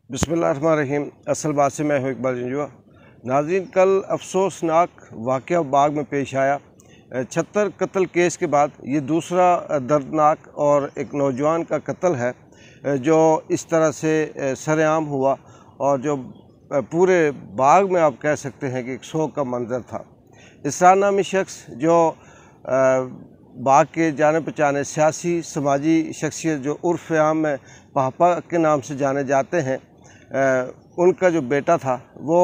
बिस्मिल्लाहिर्रहमानिर्रहीम। असल बात से मैं हूँ इकबाल जंजुआ। नाज़रीन, कल अफसोसनाक वाक़या बाग में पेश आया। 76 कत्ल केस के बाद ये दूसरा दर्दनाक और एक नौजवान का कत्ल है जो इस तरह से सरेआम हुआ और जो पूरे बाग में आप कह सकते हैं कि एक शोक का मंजर था। इसरार नामी शख्स जो बाग के जाने पहचाने सियासी समाजी शख्सियत जो उर्फ़ आम में पापा के नाम से जाने जाते हैं, उनका जो बेटा था वो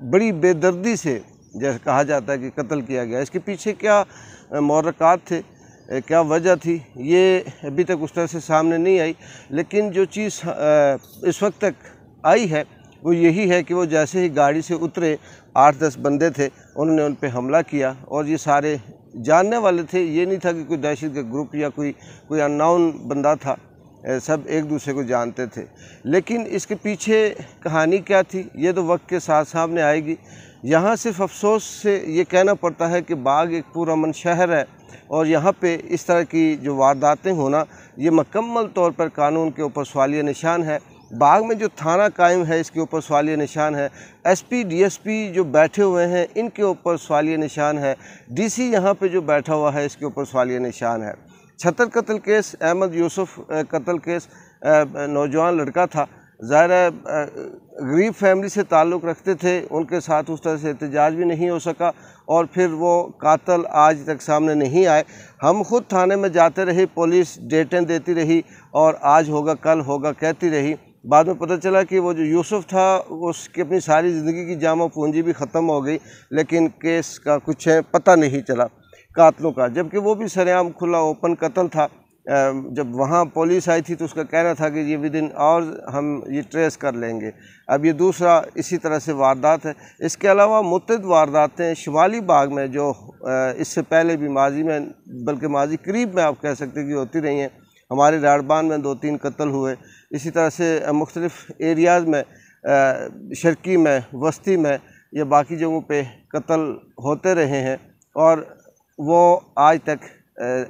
बड़ी बेदर्दी से, जैसे कहा जाता है कि कत्ल किया गया। इसके पीछे क्या मुहर्रिकात थे, क्या वजह थी, ये अभी तक उस तरह से सामने नहीं आई। लेकिन जो चीज़ इस वक्त तक आई है वो यही है कि वो जैसे ही गाड़ी से उतरे 8-10 बंदे थे, उन्होंने उन पर हमला किया और ये सारे जानने वाले थे। ये नहीं था कि कोई दहशत का ग्रुप या कोई अननोन बंदा था, सब एक दूसरे को जानते थे। लेकिन इसके पीछे कहानी क्या थी ये तो वक्त के साथ सामने आएगी। यहाँ सिर्फ अफसोस से ये कहना पड़ता है कि बाग एक पुरअमन शहर है और यहाँ पे इस तरह की जो वारदातें होना ये मुकम्मल तौर पर कानून के ऊपर सवालिया निशान है। बाग में जो थाना कायम है इसके ऊपर सवालिया निशान है। एसपी डीएसपी जो बैठे हुए हैं इनके ऊपर सवालिया निशान है। डीसी यहाँ पे जो बैठा हुआ है इसके ऊपर सवालिया निशान है। 76 कत्ल केस, अहमद यूसुफ कत्ल केस, नौजवान लड़का था, ज़ाहिर है गरीब फैमिली से ताल्लुक़ रखते थे, उनके साथ उस तरह से एहतजाज भी नहीं हो सका और फिर वो कातिल आज तक सामने नहीं आए। हम ख़ुद थाने में जाते रहे, पुलिस डेटें देती रही और आज होगा कल होगा कहती रही। बाद में पता चला कि वो जो यूसुफ था उसकी अपनी सारी ज़िंदगी की जामा पूंजी भी ख़त्म हो गई, लेकिन केस का कुछ पता नहीं चला कातलों का, जबकि वो भी सरेआम खुला ओपन कत्ल था। जब वहाँ पुलिस आई थी तो उसका कहना था कि ये विदिन और हम ये ट्रेस कर लेंगे। अब ये दूसरा इसी तरह से वारदात है। इसके अलावा मुतअद्दिद वारदातें शुमाली बाग में जो इससे पहले भी माजी में, बल्कि माजी करीब में आप कह सकते हैं कि होती रही हैं। हमारे राड़बान में 2-3 कत्ल हुए, इसी तरह से मुख्तलिफ़ एरियाज़ में, शर्की में, वस्ती में या बाकी जगहों पे कत्ल होते रहे हैं और वो आज तक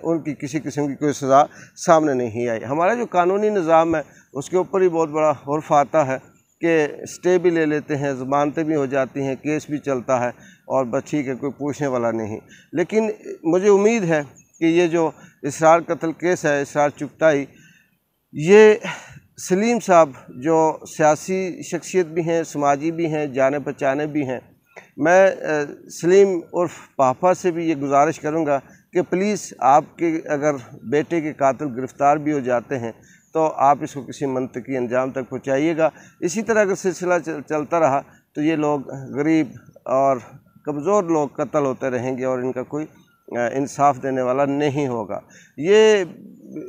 उनकी किसी किस्म की कोई सज़ा सामने नहीं आई। हमारा जो कानूनी निज़ाम है उसके ऊपर ही बहुत बड़ा उर्फ़ आता है कि स्टे भी ले लेते हैं, ज़मानतें भी हो जाती हैं, केस भी चलता है और बस ठीक है, कोई पूछने वाला नहीं। लेकिन मुझे उम्मीद है कि ये जो इसरार कत्ल केस है, इसरार चुगताई, ये सलीम साहब जो सियासी शख्सियत भी हैं, समाजी भी हैं, जाने पहचाने भी हैं, मैं सलीम उर्फ़ पापा से भी ये गुजारिश करूँगा कि प्लीज़ आपके अगर बेटे के कातिल गिरफ़्तार भी हो जाते हैं तो आप इसको किसी मंतकी अंजाम तक पहुँचाइएगा। इसी तरह अगर सिलसिला चलता रहा तो ये लोग गरीब और कमज़ोर लोग कत्ल होते रहेंगे और इनका कोई इंसाफ देने वाला नहीं होगा। ये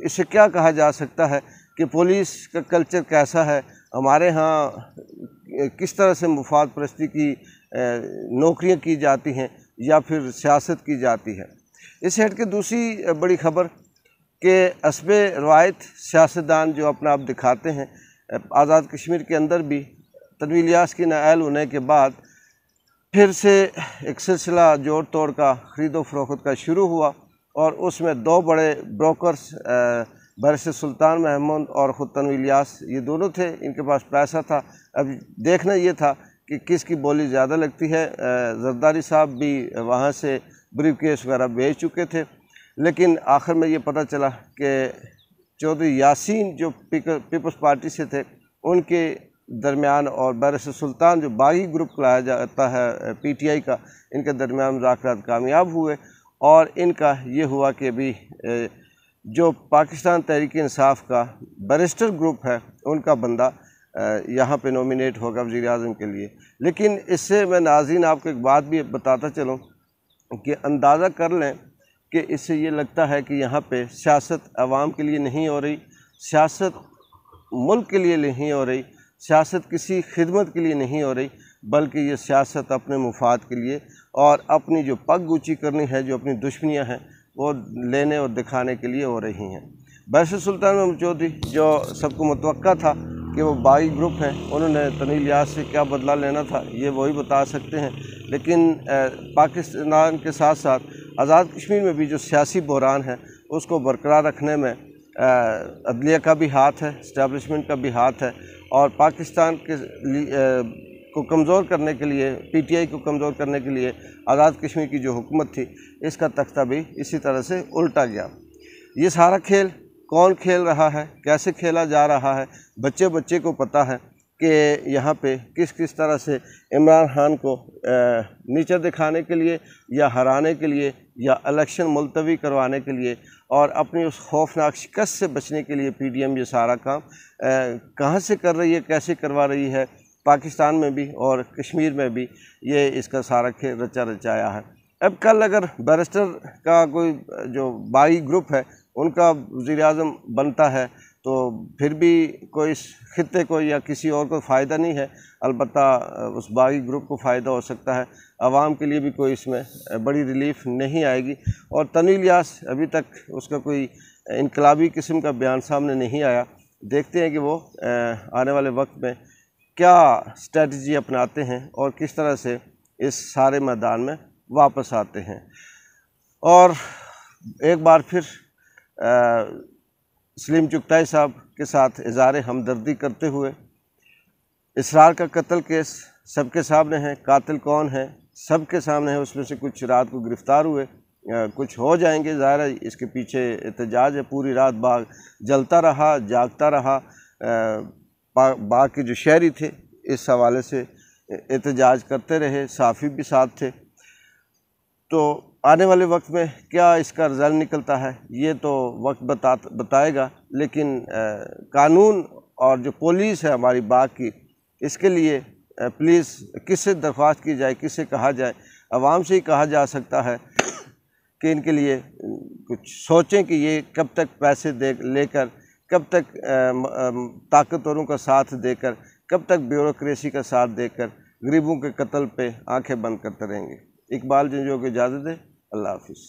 इसे क्या कहा जा सकता है कि पुलिस का कल्चर कैसा है, हमारे यहाँ किस तरह से मुफाद परस्ती की नौकरियां की जाती हैं या फिर सियासत की जाती है। इस हट के दूसरी बड़ी ख़बर कि हस्बे रवायत सियासतदान जो अपना आप दिखाते हैं, आज़ाद कश्मीर के अंदर भी तनवीर इलियास की नाअहल होने के बाद फिर से एक सिलसिला जोड़ तोड़ का ख़रीदो फरोख्त का शुरू हुआ और उसमें 2 बड़े ब्रोकर्स बारिश सुल्तान महमूद और ख़ुद तनवीर इलियास, ये दोनों थे। इनके पास पैसा था। अब देखना ये था कि किसकी बोली ज़्यादा लगती है। जरदारी साहब भी वहाँ से ब्रीफ केस वगैरह भेज चुके थे, लेकिन आखिर में ये पता चला कि चौधरी यासीन जो पीपल्स पार्टी से थे उनके दरमियान और बारिश सुल्तान जो बागी ग्रुप कहा जाता है पीटीआई का, इनके दरमियान मुज़ाकरात कामयाब हुए और इनका ये हुआ कि अभी जो पाकिस्तान तहरीक इंसाफ का बैरिस्टर ग्रुप है उनका बंदा यहाँ पे नॉमिनेट होगा वज़ीर आज़म के लिए। लेकिन इससे मैं नाज़रीन आपको एक बात भी बताता चलूँ कि अंदाज़ा कर लें कि इससे ये लगता है कि यहाँ पे सियासत आवाम के लिए नहीं हो रही, सियासत मुल्क के लिए नहीं हो रही, सियासत किसी खिदमत के लिए नहीं हो रही, बल्कि ये सियासत अपने मुफाद के लिए और अपनी जो पग ऊँची करनी है, जो अपनी दुश्मनियाँ हैं वो लेने और दिखाने के लिए हो रही हैं। बारिश सुल्तान महमूद चौधरी जो सबको मुतवक्का था कि वो बागी ग्रुप हैं, उन्होंने तनवीर इलियास से क्या बदला लेना था ये वही बता सकते हैं। लेकिन पाकिस्तान के साथ साथ आज़ाद कश्मीर में भी जो सियासी बहरान है उसको बरकरार रखने में عدلیہ کا بھی ہاتھ ہے، اسٹیبلشمنٹ کا بھی ہاتھ ہے، اور پاکستان کے کو کمزور کرنے کے لیے، پی ٹی آئی کو کمزور کرنے کے لیے آزاد کشمیر کی جو حکومت تھی اس کا تختہ بھی اسی طرح سے الٹا گیا۔ یہ سارا کھیل کون کھیل رہا ہے، کیسے کھیلا جا رہا ہے، بچے بچے کو پتہ ہے کہ یہاں پہ کس طرح سے عمران خان کو نیچا دکھانے کے لیے یا ہرانے کے لیے یا الیکشن ملتوی کروانے کے لیے اور اپنی اس خوفناک شکست سے بچنے کے لیے پی ڈی ایم یہ سارا کام کہاں سے کر رہی ہے، کیسے کروا رہی ہے، پاکستان میں بھی اور کشمیر میں بھی یہ اس کا سارا کھیل رچا رچایا ہے۔ اب کل اگر بیرسٹر کا کوئی جو باغی گروپ ہے ان کا وزیر اعظم بنتا ہے تو پھر بھی کوئی اس خطے کو یا کسی اور کو فائدہ نہیں ہے، البتہ اس باغی گروپ کو فائدہ ہو سکتا ہے، عوام کے لیے بھی کوئی اس میں بڑی ریلیف نہیں آئے گی۔ اور تنویر الیاس ابھی تک اس کا کوئی انقلابی قسم کا بیان سامنے نہیں آیا، دیکھتے ہیں کہ وہ آنے والے وقت میں کیا اسٹریٹجی اپناتے ہیں اور کس طرح سے اس سارے میدان میں واپس آتے ہیں۔ اور ایک بار پھر سلیم چغتائی صاحب کے ساتھ اظہار ہمدردی کرتے ہوئے، اسرار کا قتل کیس سب کے سامنے ہے، قاتل کون ہے سب کے سامنے ہے، اس میں سے کچھ رات کو گرفتار ہوئے، کچھ ہو جائیں گے، ظاہر ہے اس کے پیچھے احتجاج ہے، پوری رات باغ جلتا رہا، جاگتا رہا، باغ کے جو شہری تھے اس حوالے سے احتجاج کرتے رہے، صحافی بھی ساتھ تھے۔ تو آنے والے وقت میں کیا اس کا رزلٹ نکلتا ہے یہ تو وقت بتائے گا، لیکن قانون اور جو پولیس ہے ہماری باغ کی، اس کے لیے پلیز کس سے درخواست کی جائے، کس سے کہا جائے، عوام سے ہی کہا جا سکتا ہے کہ ان کے لیے کچھ سوچیں کہ یہ کب تک پیسے لے کر، کب تک طاقتوروں کا ساتھ دے کر، کب تک بیوروکریسی کا ساتھ دے کر غریبوں کے قتل پہ آنکھیں بند کرتے رہیں گے۔ اقبال جنجو کو اجازت دے، اللہ حافظ۔